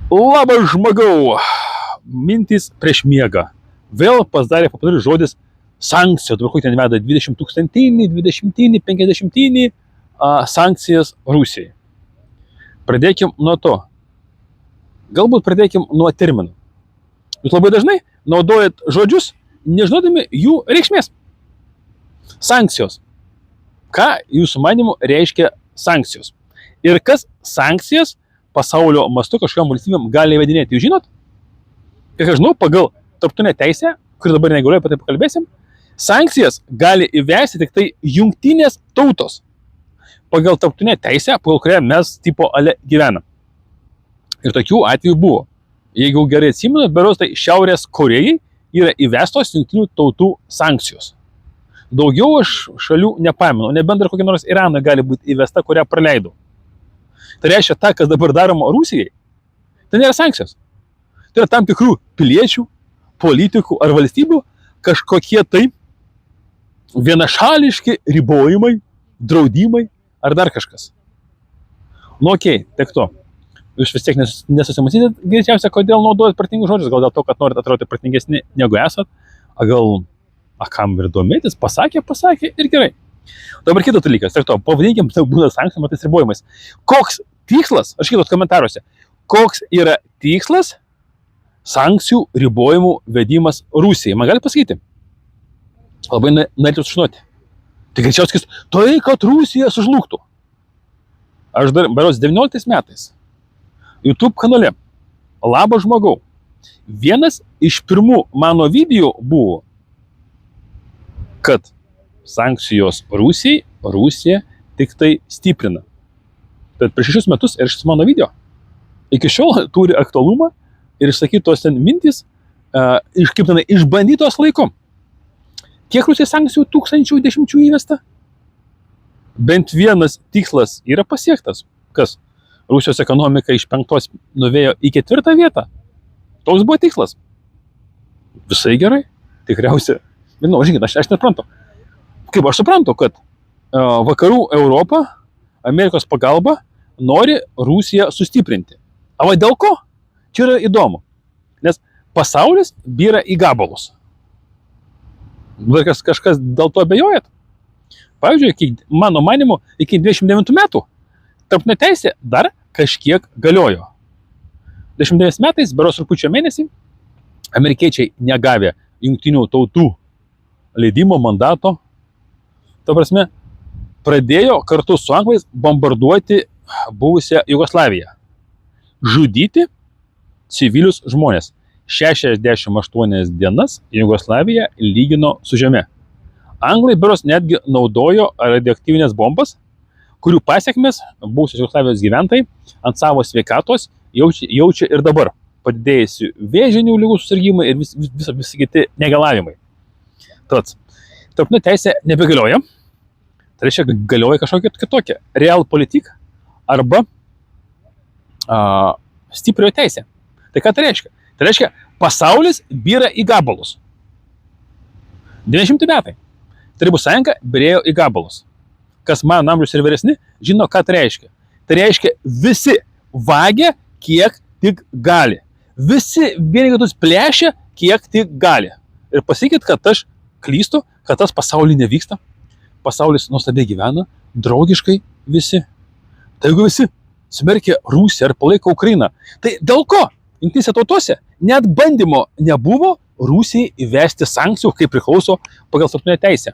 Labas žmogau, mintys prieš miegą. Vėl pasidarė populiarus žodis sankcijos. Dabar kokį ten veda 20 tūkstantinį, 20, 50 sankcijas Rusijai. Pradėkim nuo to. Galbūt pradėkim nuo terminų. Jūs labai dažnai naudojat žodžius, nežinodami jų reikšmės. Sankcijos. Ką jūsų manimu reiškia sankcijos? Ir kas sankcijas pasaulio mastu kažkokiam valstybėm gali įvedinėti? Jūs žinot? Kiek aš žinau, pagal tarptautinę teisę, kuri dabar negalioja, apie tai pakalbėsim, sankcijas gali įvesti tik tai jungtinės tautos. Pagal tarptautinę teisę, pagal kurią mes tipo ale gyvenam. Ir tokių atvejų buvo. Jeigu gerai atsimenu, berods tai Šiaurės Korėjai yra įvestos jungtinių tautų sankcijos. Daugiau aš šalių nepamenu, nebent dar kokia nors Iranui gali būti įvesta, kurią praleidau. Tai reiškia, ta, kas dabar daroma Rusijai, tai nėra sankcijos. Tai yra tam tikrų piliečių, politikų ar valstybių kažkokie tai vienašališki ribojimai, draudimai ar dar kažkas. Nu, okei, tiek to. Jūs vis tiek nesusimasysit greičiausiai, kodėl naudojat pratingus žodžius, gal dėl to, kad norit atrodyti pratingesni negu esat, gal kam ir domėtis, pasakė ir gerai. Dabar kitas dalykas, tiek to, pavadinkim tai būdą sankcijom ar tais ribojimais. Koks tikslas, aš kitos komentaruose, koks yra tikslas sankcijų ribojimų vedimas Rusijai? Man gali pasakyti? Labai norėčiau sužinoti. Tai greičiausiai, tai kad Rusija sužlugtų. Aš dar berods 19 metais YouTube kanale Labas žmogau. Vienas iš pirmų mano video buvo, kad sankcijos Rusijai, Rusija tik tai stiprina. Bet prieš 6 metus ir šis mano video iki šiol turi aktualumą ir išsakytos ten mintys, kaip tenai, išbandytos laiku. Kiek Rusijai sankcijų 1010 įvesta? Bent vienas tikslas yra pasiektas. Kas? Rusijos ekonomika iš 5 nuvėjo į 4 vietą. Toks buvo tikslas. Visai gerai. Tikriausiai. Nu, žinkit, aš nesuprantu. Kaip aš suprantu, kad vakarų Europa, Amerikos pagalba nori Rusiją sustiprinti. O va dėl ko? Čia yra įdomu. Nes pasaulis byra į gabalus. Kažkas dėl to abejojat? Pavyzdžiui, mano manimu, iki 29 metų tarptautinė teisė dar kažkiek galiojo. 29 metais, berods rugpjūčio mėnesį, amerikiečiai negavę jungtinių tautų leidimo, mandato, ta prasme, pradėjo kartu su anglais bombarduoti buvusią Jugoslaviją. Žudyti civilius žmonės. 68 dienas Jugoslavija lygino su žeme. Anglai berods netgi naudojo radioaktyvinės bombas, kurių pasiekmes buvusios Jugoslavijos gyventojai ant savo sveikatos jaučia ir dabar. Padidėjusių vėžinių ligų susirgimai ir visi kiti negalavimai. Tad, tarptautinė teisė nebegalioja. Tai reiškia, galioja kažkokia kitokia. Realpolitik arba stiprioji teisė. Tai ką tai reiškia? Tai reiškia, pasaulis byra į gabalus. 90 metai. Tarybų sąjunga byrėjo į gabalus. Kas man amžius ir vyresni, žino, ką tai reiškia. Tai reiškia, visi vagia, kiek tik gali. Visi vieni kitus plėšia, kiek tik gali. Ir pasakykit, kad aš klystu, kad tas pasaulyje nevyksta. Pasaulis nuostabiai gyvena, draugiškai visi. Tai jeigu visi smerkia Rusiją ar palaiko Ukrainą, tai dėl ko? Jungtinėse tautose net bandymo nebuvo Rusijai įvesti sankcijų, kaip priklauso pagal tarptautinę teisę.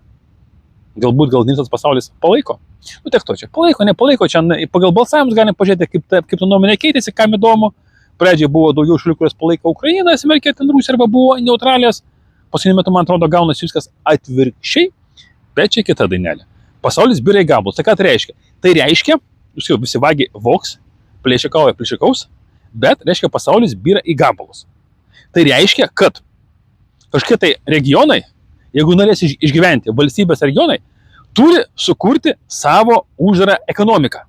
Galbūt visas pasaulis palaiko. Nu, tiek to čia. Palaiko, nepalaiko. Čia pagal balsavimus galim pažiūrėti, kaip ta nuomonė keitėsi, kam įdomu. Pradžiai buvo daugiau šalių, kurios palaiko Ukrainą, smerkė ten Rusiją arba buvo neutralios. Paskutiniu metu, man atrodo, gaunasi viskas atvirkščiai, bet čia kita dainelė. Pasaulis byra į gabalus. Tai ką tai reiškia? Tai reiškia, jūs jau visi vagiai voks, plėšikaus, bet reiškia, pasaulis byra į gabalus. Tai reiškia, kad kažkokie tai regionai, jeigu norės išgyventi, valstybės regionai, turi sukurti savo uždarą ekonomiką.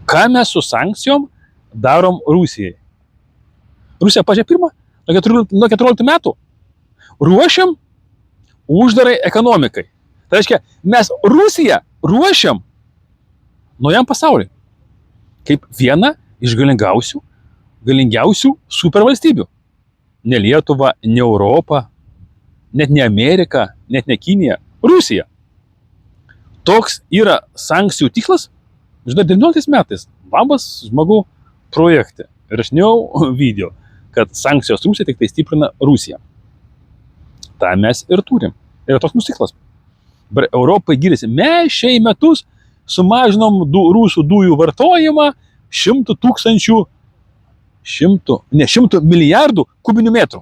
Ką mes su sankcijom darom Rusijai? Rusija pačia pirma, nuo 14 metų ruošiam uždarai ekonomikai. Tai reiškia, mes Rusiją ruošiam naujam pasauliui. Kaip vieną iš galingiausių supervalstybių. Ne Lietuva, ne Europa, net ne Amerika, net ne Kinija, Rusija. Toks yra sankcijų tikslas. Žinai, 19 metais labas žmogų projekte rašinėjau video, kad sankcijos Rusija tik tai stiprina Rusiją. Ta mes ir turim. Yra toks mūsų tikslas. Europai gyrėsi, mes šiai metus sumažinom rusų dujų vartojimą 100 milijardų kubinių metrų.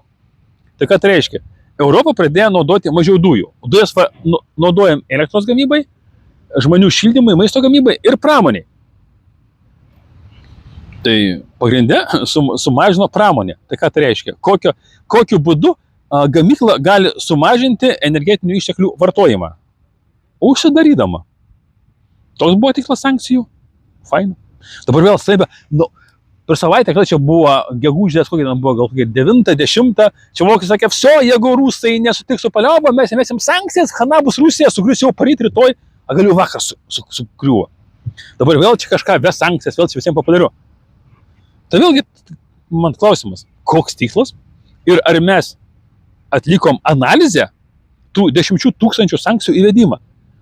Tai ką tai reiškia? Europa pradėjo naudoti mažiau dujų. Dujas naudojam elektros gamybai, žmonių šildymai, maisto gamybai ir pramoniai. Tai pagrinde sumažino pramonę. Tai ką tai reiškia? Kokiu būdu gamykla gali sumažinti energetinių išteklių vartojimą? Užsidarydama. Toks buvo tikslas sankcijų. Faina. Dabar vėl staiga, per savaitę, kada čia buvo gegužės, kokia buvo gal 9-10, čia vokiečiai sakė, viso, jeigu rusai nesutiks su paliauba, mes įmesim sankcijas, hana bus Rusija, sugrius jau paryt rytoj, a galiu vakar sugriuvo. Dabar vėl čia kažką ves sankcijas, vėl čia visiems papadariu. Tai vėlgi, man klausimas, koks tikslas ir ar mes atlikom analizę tų 10 000 sankcijų įvedimą?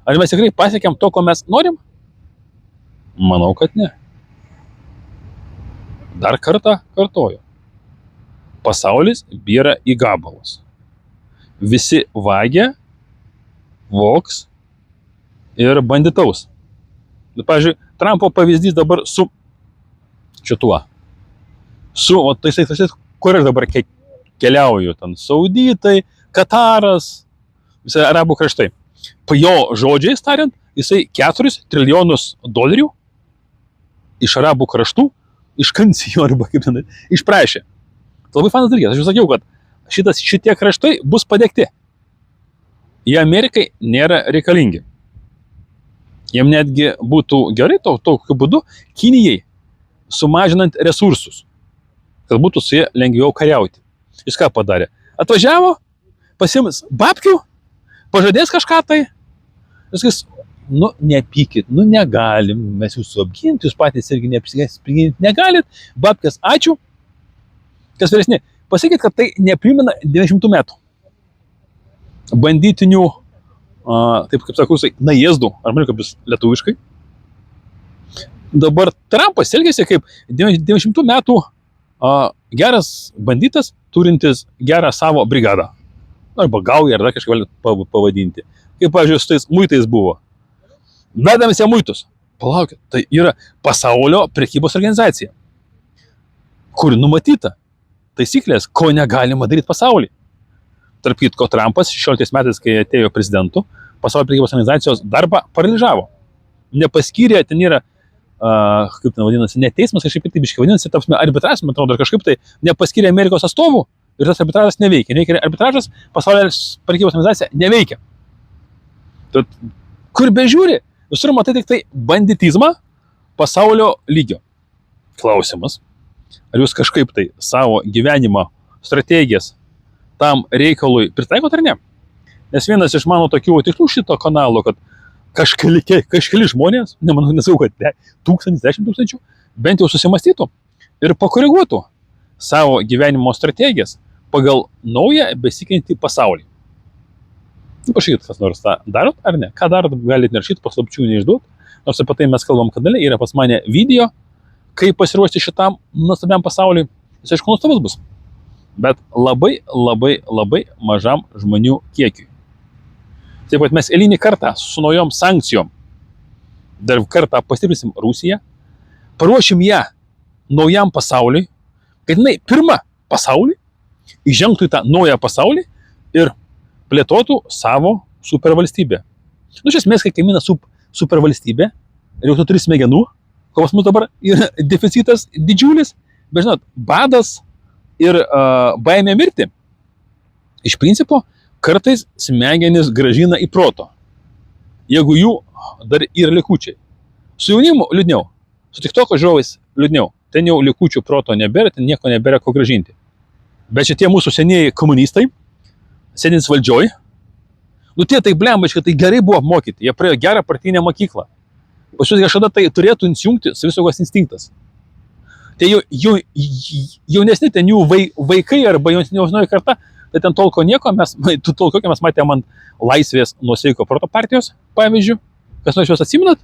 Ar mes tikrai pasiekėm to, ko mes norim? Manau, kad ne. Dar kartą kartoju. Pasaulis byra į gabalus. Visi vagia, vogs ir banditaus. Pavyzdžiui, Trumpo pavyzdys dabar su šituo. Tai kur aš dabar keliauju, ten Sauditai, Kataras, visai arabų kraštai. Po jo žodžiais tariant, jisai 4 trilijonus dolerių iš arabų kraštų, iš kancijų arba kaip ten, išprašė. Tai labai fanas dalykas. Aš jau sakiau, kad šitie kraštai bus padegti. Jie Amerikai nėra reikalingi. Jiem netgi būtų gerai tokiu būdu Kinijai sumažinant resursus, kad būtų su jie lengviau kariauti. Jis ką padarė? Atvažiavo, pasiims babkių, pažadės kažką tai, viskas, nepykit, negalim, mes jūsų apginti, jūs patys irgi neapsiginti negalit, babkės, ačiū. Kas vyresni, pasakykit, kad tai neprimena 90 metų. Banditinių, taip kaip sakau, najezdų, ar man kaip jis lietuviškai. Dabar Trumpas elgėsi kaip 90 metų geras banditas, turintis gerą savo brigadą. Arba gauja, ar dar kažką gali pavadinti. Kaip, pavyzdžiui, su tais muitais buvo. Vedam visi muitus. Palaukit, tai yra pasaulio prekybos organizacija, kur numatyta taisyklės, ko negalima daryti pasaulyje. Tarp kitko, Trumpas 16 metais, kai atėjo prezidentu, pasaulio prekybos organizacijos darbą paralyžavo. Nepaskyrė, ten yra, kaip ten vadinasi, ne teismas, kažkaip tai biškai vadinasi, arbitražas, man atrodo, kažkaip tai nepaskyrė Amerikos atstovų ir tas arbitražas neveikia. Neveikia arbitražas, pasaulio prekybos organizacija neveikia. Tad, kur bežiūri, visur matai tik tai banditizmą pasaulio lygio. Klausimas, ar jūs kažkaip tai savo gyvenimo strategijas tam reikalui pritaikot ar ne? Nes vienas iš mano tokių tikslų šito kanalo, kad kažkeli žmonės, nesakau, kad 1000, 10 000, bent jau susimastytų ir pakoreguotų savo gyvenimo strategijas pagal naują besikeičiantį pasaulį. Pašykit, kas nors tą darot ar ne? Ką darot, galite nerašyti, paslapčių neišduot. Nors apie tai mes kalbam kanale, yra pas mane video, kaip pasiruošti šitam nuostabiam pasauliui. Jis aišku nuostabus bus, bet labai mažam žmonių kiekiui. Taip pat mes eilinį kartą su naujom sankcijom dar kartą pastiprinsim Rusiją, paruošim ją naujam pasauliui, kad jinai pirma pasaulį įžengtų į tą naują pasaulį ir plėtotų savo supervalstybę. Iš esmės, kai kaimynas supervalstybė ir jau tu turi smegenų, ko pas mus dabar yra deficitas didžiulis, bet žinot, badas ir baimė mirti. Iš principo, kartais smegenis grąžina į proto, jeigu jų dar yra likučiai. Su jaunimu liūdniau, su TikToko žiūrovais liūdniau, ten jau likučių proto nebėra, ten nieko nebėra ko grąžinti. Bet šitie mūsų senieji komunistai, sėdintys valdžioj, tie tai blembačkai, tai gerai buvo apmokyti, jie praėjo gerą partinę mokyklą. Pas juos kažkada tai turėtų įsijungti savisaugos instinktas. Tai jaunesni ten jų vaikai arba jaunesnioji karta, tai ten tolko nieko, tolko mes matėm ant Laisvės nuosaiko proto partijos, pavyzdžiui, kas nors juos atsimenat?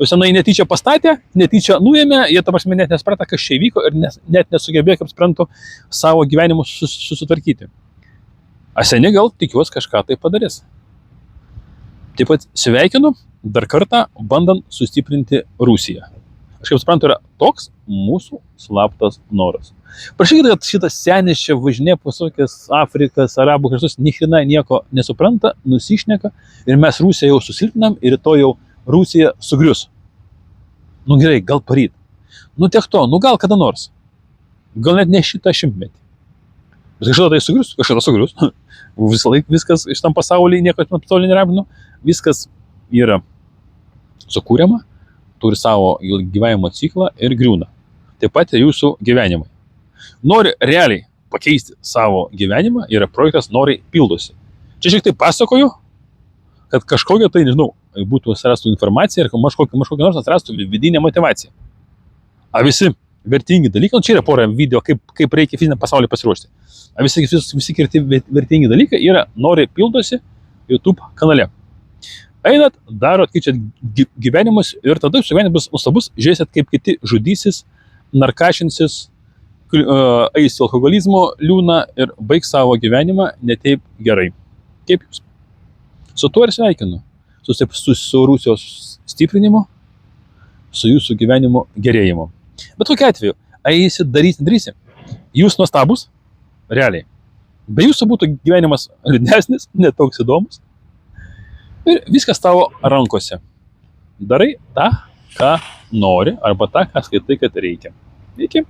Jūs senai netyčia pastatė, netyčia nuėmė, jie ta prasme net nesprata, kas čia įvyko ir net nesugebėjo, kaip suprantu, savo gyvenimus susitvarkyti. A seni gal tikiuosi kažką tai padarys. Taip pat sveikinu dar kartą bandant sustiprinti Rusiją. Aš kaip suprantu, yra toks mūsų slaptas noras. Prašykite, kad šitas senis čia važinė pasaukęs Afrikas, Arabų kraštus, nieko nesupranta, nusišneka ir mes Rusiją jau susilpinam ir to jau Rusija sugrius. Nu gerai, gal paryt. Nu tiek to, nu gal kada nors. Gal net ne šitą šimtmetį. Bet kažkada tai sugrius, kažkada sugrius. Visą laiką viskas šitam pasaulyje, nieko pasaulyje nėra, viskas yra sukūriama, turi savo gyvenimo ciklą ir griūna. Taip pat ir jūsų gyvenimai. Nori realiai pakeisti savo gyvenimą, yra projektas Noriai pildosi. Čia šiek tiek pasakoju, kad kažkokia tai, nežinau, būtų atsirastų informacija ir kažkokia nors atsirastų vidinė motivacija. A visi vertingi dalykai, čia yra pora video, kaip reikia fiziniam pasauliu pasiruošti. A visi kiti vertingi dalykai yra Noriai pildosi YouTube kanale. Einat, darot, keičiat gyvenimus ir tada jūsų gyvenimas bus nuostabus, žiūrėsit, kaip kiti žudysis, narkašinsis, eis į alkoholizmo liūną ir baigs savo gyvenimą ne taip gerai. Kaip jūs? Su tuo ir sveikinu. Su Rusijos stiprinimu, su jūsų gyvenimo gerėjimu. Bet kokiu atveju, eisit, darysit. Jūs nuostabus, realiai. Be jūsų būtų gyvenimas liūdnesnis, netoks įdomus. Ir viskas tavo rankose. Darai tą, ką nori, arba tą, ką skaitai, kad reikia. Iki.